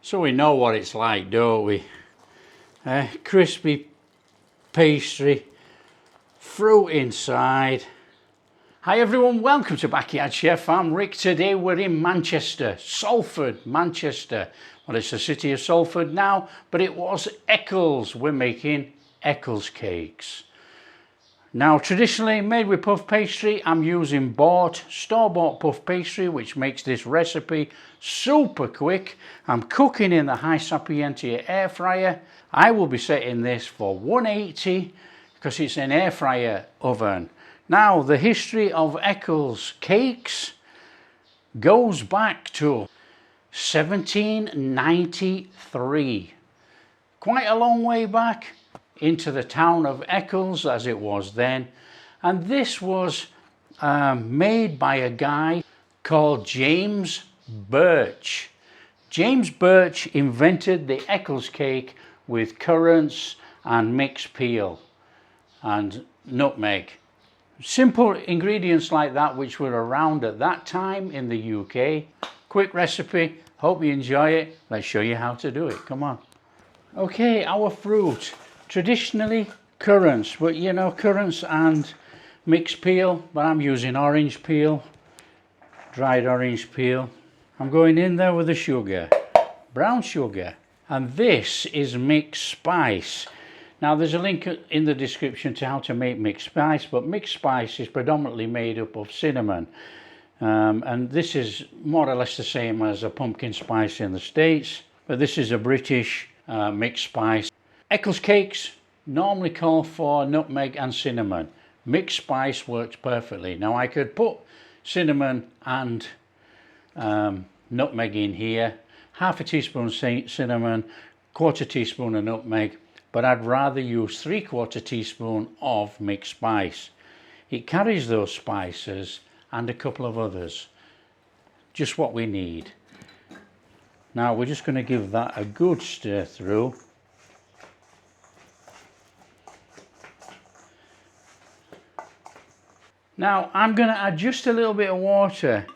So we know what it's like, don't we? Crispy pastry, fruit inside. Hi everyone, welcome to Backyard Chef. I'm Rick. Today we're in Manchester, Salford, Manchester. Well, it's the City of Salford now, but it was Eccles. We're making Eccles cakes. Now, traditionally made with puff pastry, I'm using store-bought puff pastry, which makes this recipe super quick. I'm cooking in the high sapienza air fryer. I will be setting this for 180 because it's an air fryer oven. Now, the history of Eccles cakes goes back to 1793. Quite a long way back into the town of Eccles as it was then, and this was made by a guy called James Birch. James Birch invented the Eccles cake with currants and mixed peel and nutmeg. Simple ingredients like that which were around at that time in the UK. Quick recipe, hope you enjoy it. Let's show you how to do it, come on. Okay, our fruit. Traditionally currants, but you know, currants and mixed peel, but I'm using orange peel, dried orange peel. I'm going in there with the sugar, brown sugar, and this is mixed spice. Now there's a link in the description to how to make mixed spice, but mixed spice is predominantly made up of cinnamon, and this is more or less the same as a pumpkin spice in the States, but this is a British mixed spice. Eccles cakes normally call for nutmeg and cinnamon. Mixed spice works perfectly. Now I could put cinnamon and nutmeg in here, half a teaspoon cinnamon, quarter teaspoon of nutmeg, but I'd rather use 3/4 teaspoon of mixed spice. It carries those spices and a couple of others, just what we need. Now we're just going to give that a good stir through. Now I'm going to add just a little bit of water.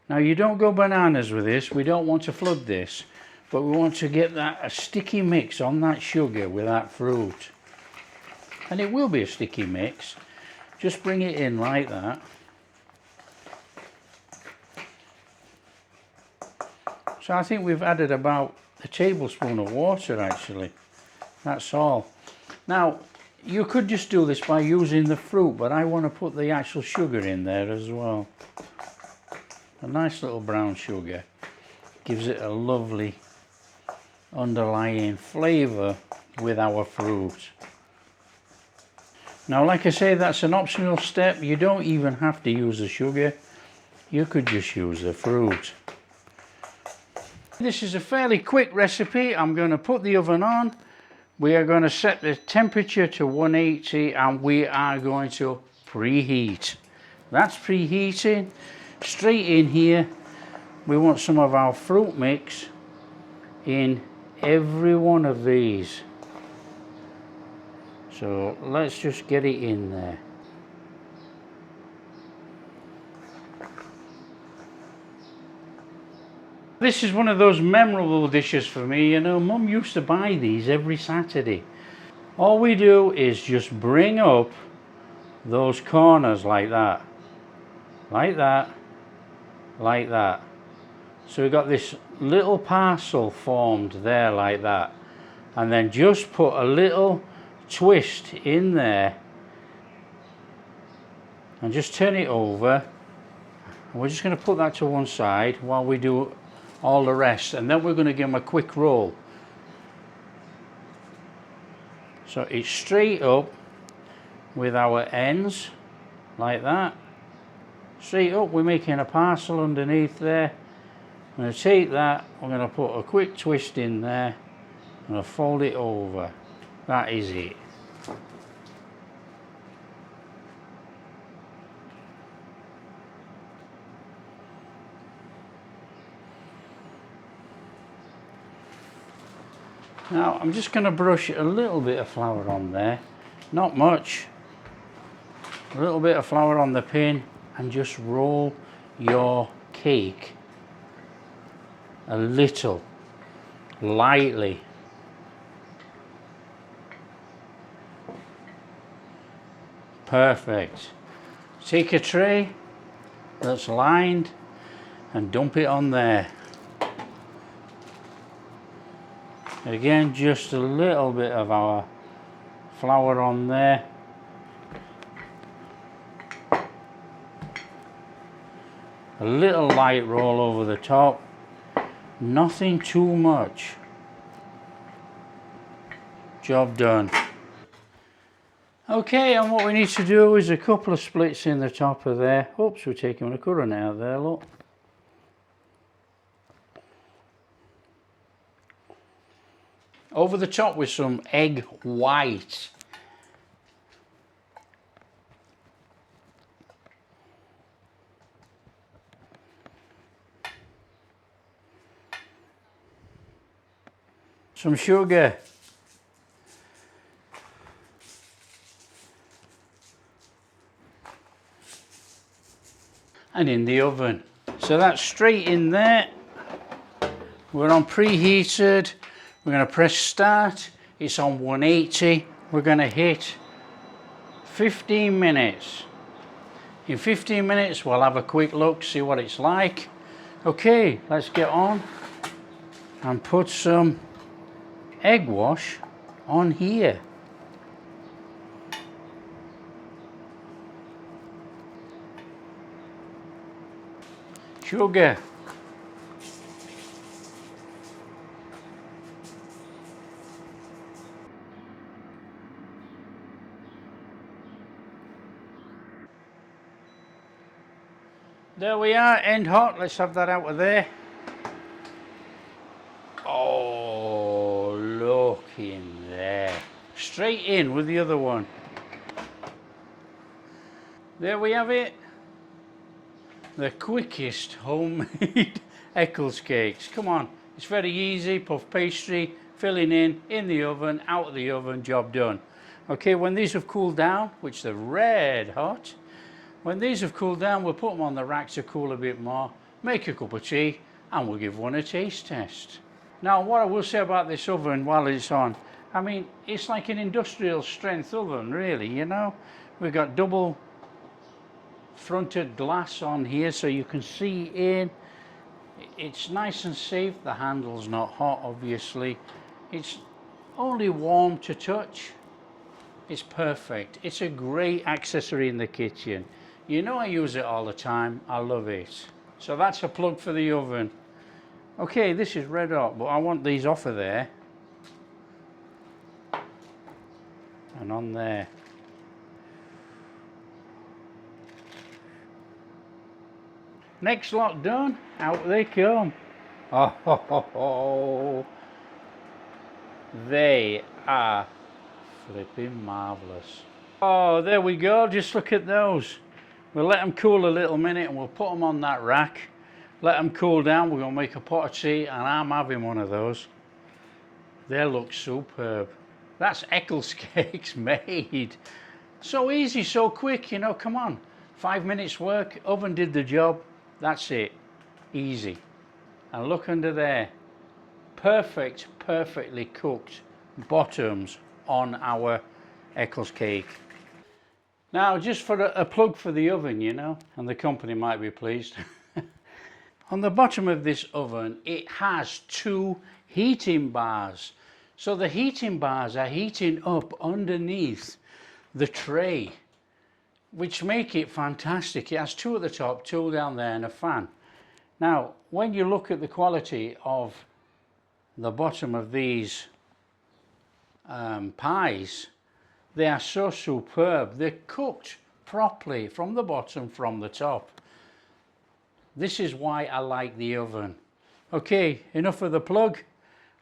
Now you don't go bananas with this, we don't want to flood this, but we want to get that a sticky mix on that sugar with that fruit. And it will be a sticky mix. Just bring it in like that. So I think we've added about a tablespoon of water actually. That's all. Now you could just do this by using the fruit, but I want to put the actual sugar in there as well. A nice little brown sugar gives it a lovely underlying flavour with our fruit. Now like I say, that's an optional step. You don't even have to use the sugar, you could just use the fruit. This is a fairly quick recipe. I'm going to put the oven on. We are going to set the temperature to 180 and we are going to preheat. That's preheating. Straight in here, we want some of our fruit mix in every one of these. So let's just get it in there. This is one of those memorable dishes for me. You know, Mum used to buy these every Saturday. All we do is just bring up those corners like that, like that, like that. So we've got this little parcel formed there like that, and then just put a little twist in there and just turn it over. And we're just going to put that to one side while we do all the rest, and then we're going to give them a quick roll. So it's straight up with our ends like that. Straight up, we're making a parcel underneath there. I'm going to take that, I'm going to put a quick twist in there, I'm going to fold it over. That is it. Now I'm just going to brush a little bit of flour on there, not much, a little bit of flour on the pin, and just roll your cake a little lightly. Perfect. Take a tray that's lined and dump it on there. Again, just a little bit of our flour on there. A little light roll over the top. Nothing too much. Job done. Okay, and what we need to do is a couple of splits in the top of there. Oops, we're taking a currant out there, look. Over the top with some egg white. Some sugar. And in the oven. So that's straight in there. We're on preheated. We're going to press start. It's on 180. We're going to hit 15 minutes. In 15 minutes we'll have a quick look, see what it's like. Okay, let's get on and put some egg wash on here. Sugar. There we are, end hot. Let's have that out of there. Oh, look in there. Straight in with the other one. There we have it. The quickest homemade Eccles cakes. Come on, it's very easy. Puff pastry, filling in the oven, out of the oven, job done. Okay, when these have cooled down, which they're red hot, when these have cooled down, we'll put them on the rack to cool a bit more, make a cup of tea, and we'll give one a taste test. Now, what I will say about this oven while it's on, I mean, it's like an industrial strength oven, really, you know. We've got double fronted glass on here so you can see in. It's nice and safe. The handle's not hot, obviously. It's only warm to touch. It's perfect. It's a great accessory in the kitchen. You know I use it all the time. I love it. So that's a plug for the oven. Okay, this is red hot, but I want these off of there and on there. Next lot done, out they come. Oh, ho, ho, ho. They are flipping marvellous. Oh, there we go, just look at those. We'll let them cool a little minute and we'll put them on that rack. Let them cool down, we're going to make a pot of tea and I'm having one of those. They look superb. That's Eccles cakes made. So easy, so quick, you know, come on. 5 minutes work, oven did the job. That's it, easy. And look under there, perfect, perfectly cooked bottoms on our Eccles cake. Now, just for a plug for the oven, you know, and the company might be pleased. On the bottom of this oven, it has 2 heating bars. So the heating bars are heating up underneath the tray, which make it fantastic. It has 2 at the top, 2 down there and a fan. Now, when you look at the quality of the bottom of these pies, they are so superb. They're cooked properly from the bottom, from the top. This is why I like the oven. Okay, enough of the plug.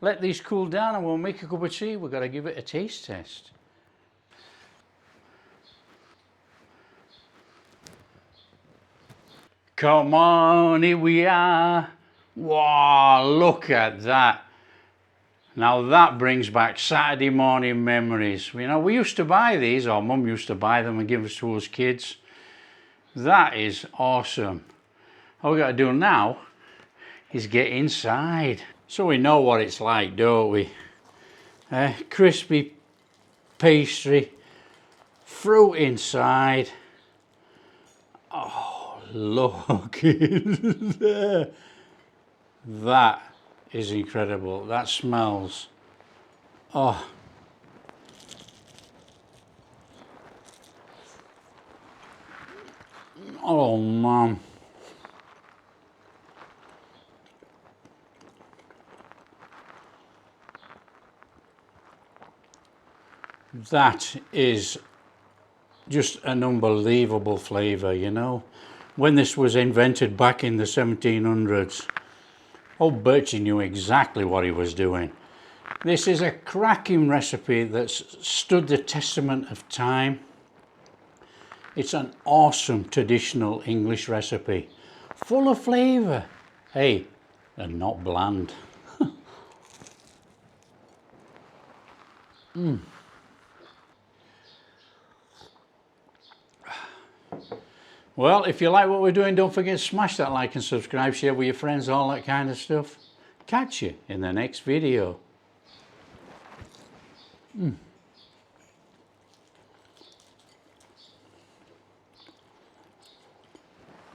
Let these cool down and we'll make a cup of tea. We've got to give it a taste test. Come on, here we are. Wow, look at that. Now that brings back Saturday morning memories. You know, we used to buy these, or Mum used to buy them and give us to us kids. That is awesome. All we got to do now is get inside. So we know what it's like, don't we? Crispy pastry, fruit inside. Oh, look at there. That is incredible. That smells. Oh. Oh man. That is just an unbelievable flavour, you know. When this was invented back in the 1700s, old Birchie knew exactly what he was doing. This is a cracking recipe that's stood the testament of time. It's an awesome traditional English recipe, full of flavour. Hey, and not bland. Well, if you like what we're doing, don't forget to smash that like and subscribe, share with your friends, all that kind of stuff. Catch you in the next video.